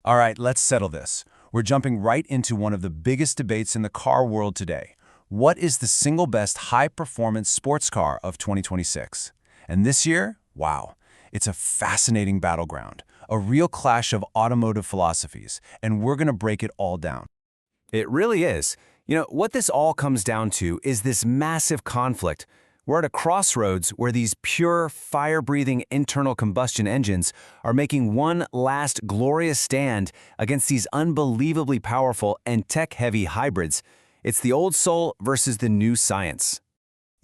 All right, let's settle this. We're jumping right into one of the biggest debates in the car world today. What is the single best high-performance sports car of 2026? And this year, wow, it's a fascinating battleground, a real clash of automotive philosophies, and we're going to break it all down. It really is. What this all comes down to is this massive conflict. We're at a crossroads where these pure, fire-breathing internal combustion engines are making one last glorious stand against these unbelievably powerful and tech-heavy hybrids. It's the old soul versus the new science.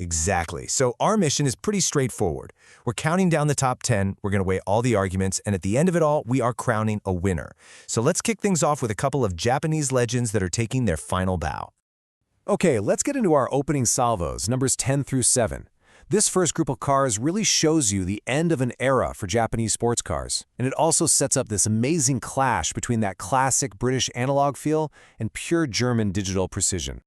Exactly. So our mission is pretty straightforward. We're counting down the top 10, we're going to weigh all the arguments, and at the end of it all, we are crowning a winner. So let's kick things off with a couple of Japanese legends that are taking their final bow. Okay, let's get into our opening salvos, numbers 10 through 7. This first group of cars really shows you the end of an era for Japanese sports cars, and it also sets up this amazing clash between that classic British analog feel and pure German digital precision.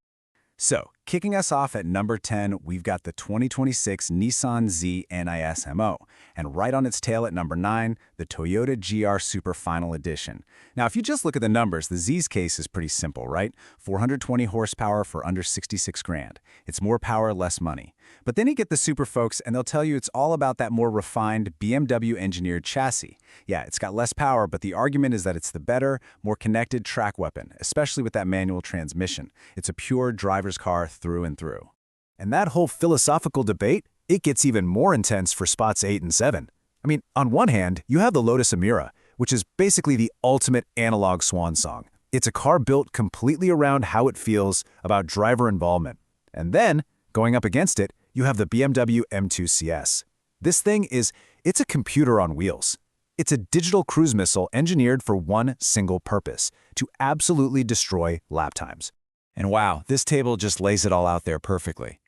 So, kicking us off at number 10, we've got the 2026 Nissan Z NIS MO, and right on its tail at number 9, the Toyota GR Super Final Edition. Now, if you just look at the numbers, the Z's case is pretty simple, right? 420 horsepower for under 66 grand. It's more power, less money. But then you get the Super folks, and they'll tell you it's all about that more refined BMW-engineered chassis. Yeah, it's got less power, but the argument is that it's the better, more connected track weapon, especially with that manual transmission. It's a pure driver's car through and through. And that whole philosophical debate, it gets even more intense for spots 8 and 7. I mean, on one hand, you have the Lotus Emira, which is basically the ultimate analog swan song. It's a car built completely around how it feels about driver involvement. And then, going up against it, you have the BMW M2 CS. This thing it's a computer on wheels. It's a digital cruise missile engineered for one single purpose, to absolutely destroy lap times. And wow, this table just lays it all out there perfectly.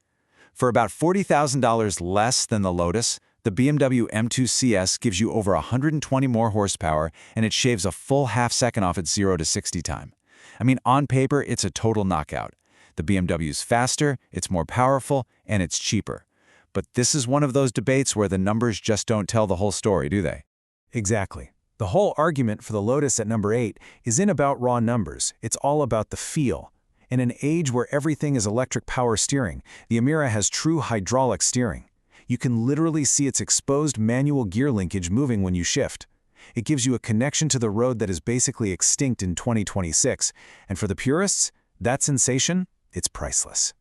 For about $40,000 less than the Lotus, the BMW M2 CS gives you over 120 more horsepower, and it shaves a full half-second off its 0 to 60 time. I mean, on paper, it's a total knockout. The BMW's faster, it's more powerful, and it's cheaper. But this is one of those debates where the numbers just don't tell the whole story, do they? Exactly. The whole argument for the Lotus at number 8 isn't about raw numbers. It's all about the feel. In an age where everything is electric power steering, the Emira has true hydraulic steering. You can literally see its exposed manual gear linkage moving when you shift. It gives you a connection to the road that is basically extinct in 2026, and for the purists, that sensation, it's priceless.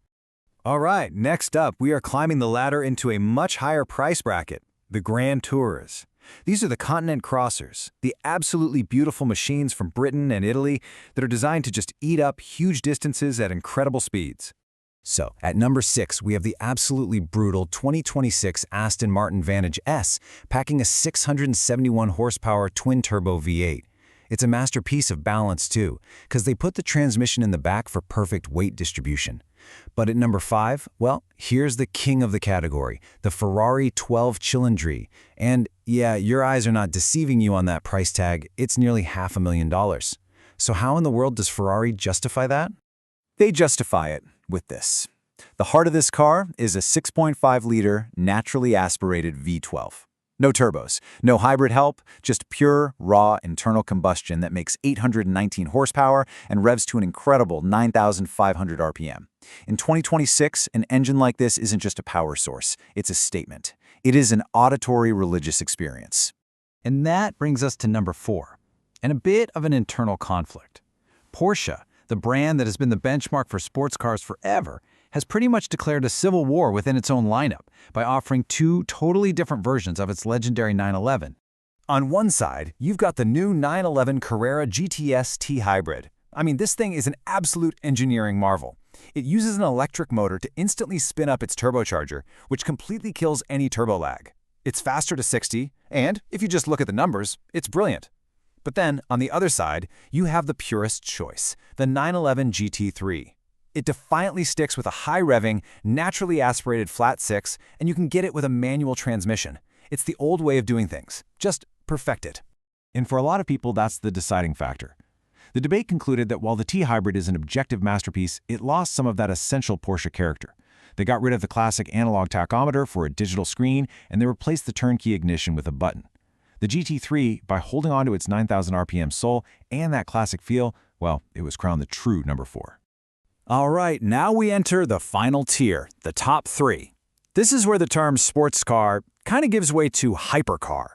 All right, next up, we are climbing the ladder into a much higher price bracket, the Grand Tours. These are the Continent Crossers, the absolutely beautiful machines from Britain and Italy that are designed to just eat up huge distances at incredible speeds. So, at number 6, we have the absolutely brutal 2026 Aston Martin Vantage S, packing a 671 horsepower twin-turbo V8. It's a masterpiece of balance too, because they put the transmission in the back for perfect weight distribution. But at number 5, well, here's the king of the category, the Ferrari 12 Cilindri. And yeah, your eyes are not deceiving you on that price tag, it's nearly $500,000. So how in the world does Ferrari justify that? They justify it with this. The heart of this car is a 6.5-liter naturally aspirated V12. No turbos, no hybrid help, just pure, raw internal combustion that makes 819 horsepower and revs to an incredible 9,500 RPM. In 2026, an engine like this isn't just a power source, it's a statement. It is an auditory religious experience. And that brings us to number 4, and a bit of an internal conflict. Porsche, the brand that has been the benchmark for sports cars forever, has pretty much declared a civil war within its own lineup by offering 2 totally different versions of its legendary 911. On one side, you've got the new 911 Carrera GTS T-Hybrid. I mean, this thing is an absolute engineering marvel. It uses an electric motor to instantly spin up its turbocharger, which completely kills any turbo lag. It's faster to 60, and if you just look at the numbers, it's brilliant. But then, on the other side, you have the purest choice, the 911 GT3. It defiantly sticks with a high-revving, naturally aspirated flat 6, and you can get it with a manual transmission. It's the old way of doing things. Just perfect it. And for a lot of people, that's the deciding factor. The debate concluded that while the T-Hybrid is an objective masterpiece, it lost some of that essential Porsche character. They got rid of the classic analog tachometer for a digital screen, and they replaced the turnkey ignition with a button. The GT3, by holding on to its 9,000 RPM soul and that classic feel, well, it was crowned the true number 4. All right, now we enter the final tier, the top 3. This is where the term sports car kind of gives way to hypercar.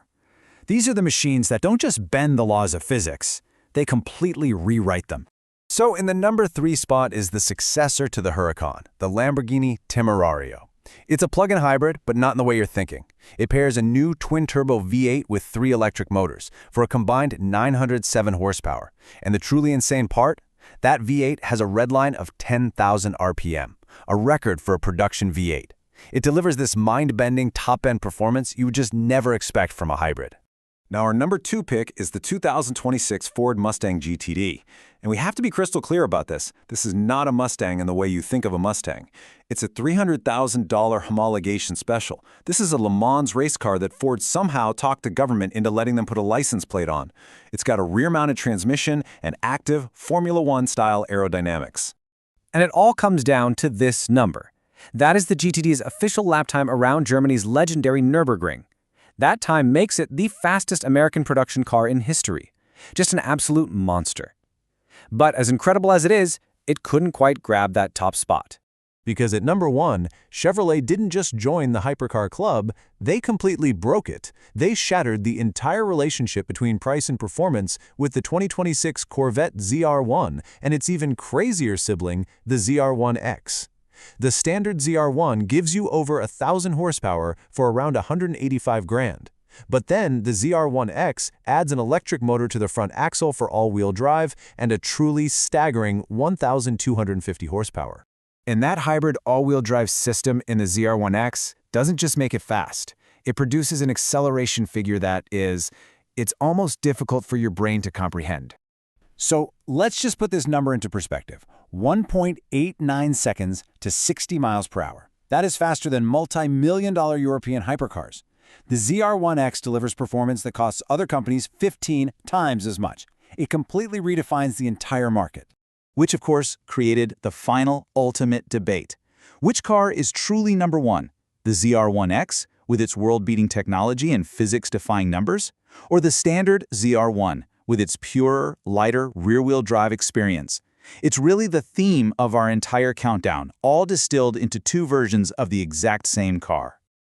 These are the machines that don't just bend the laws of physics, they completely rewrite them. So in the number 3 spot is the successor to the Huracan, the Lamborghini Temerario. It's a plug-in hybrid, but not in the way you're thinking. It pairs a new twin-turbo V8 with 3 electric motors for a combined 907 horsepower. And the truly insane part? That V8 has a redline of 10,000 RPM, a record for a production V8. It delivers this mind-bending top-end performance you would just never expect from a hybrid. Now our number 2 pick is the 2026 Ford Mustang GTD. And we have to be crystal clear about this. This is not a Mustang in the way you think of a Mustang. It's a $300,000 homologation special. This is a Le Mans race car that Ford somehow talked the government into letting them put a license plate on. It's got a rear-mounted transmission and active Formula One-style aerodynamics. And it all comes down to this number. That is the GTD's official lap time around Germany's legendary Nürburgring. That time makes it the fastest American production car in history. Just an absolute monster. But as incredible as it is, it couldn't quite grab that top spot. Because at number 1, Chevrolet didn't just join the hypercar club, they completely broke it. They shattered the entire relationship between price and performance with the 2026 Corvette ZR1 and its even crazier sibling, the ZR1X. The standard ZR1 gives you over 1,000 horsepower for around $185,000. But then the ZR1X adds an electric motor to the front axle for all-wheel drive and a truly staggering 1,250 horsepower. And that hybrid all-wheel drive system in the ZR1X doesn't just make it fast. It produces an acceleration figure that it's almost difficult for your brain to comprehend. So let's just put this number into perspective. 1.89 seconds to 60 miles per hour. That is faster than multi-million-dollar European hypercars. The ZR1X delivers performance that costs other companies 15 times as much. It completely redefines the entire market. Which, of course, created the final ultimate debate. Which car is truly number 1? The ZR1X, with its world-beating technology and physics-defying numbers? Or the standard ZR1, with its purer, lighter rear-wheel drive experience? It's really the theme of our entire countdown, all distilled into 2 versions of the exact same car.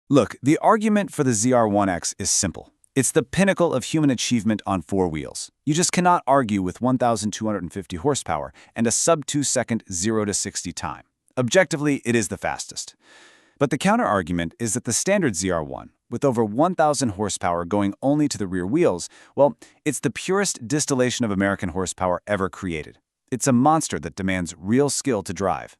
Look, the argument for the ZR1X is simple. It's the pinnacle of human achievement on 4 wheels. You just cannot argue with 1,250 horsepower and a sub-2-second 0 to 60 time. Objectively, it is the fastest. But the counter-argument is that the standard ZR1, with over 1,000 horsepower going only to the rear wheels, well, it's the purest distillation of American horsepower ever created. It's a monster that demands real skill to drive.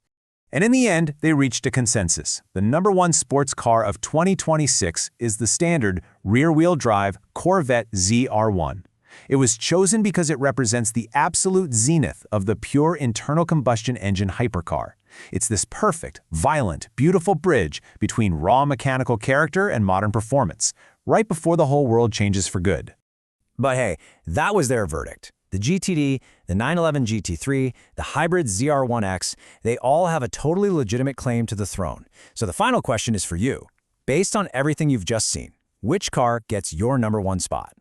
And in the end, they reached a consensus. The number 1 sports car of 2026 is the standard rear-wheel drive Corvette ZR1. It was chosen because it represents the absolute zenith of the pure internal combustion engine hypercar. It's this perfect, violent, beautiful bridge between raw mechanical character and modern performance, right before the whole world changes for good. But hey, that was their verdict. The GTD, the 911 GT3, the hybrid ZR1X, they all have a totally legitimate claim to the throne. So the final question is for you. Based on everything you've just seen, which car gets your number 1 spot?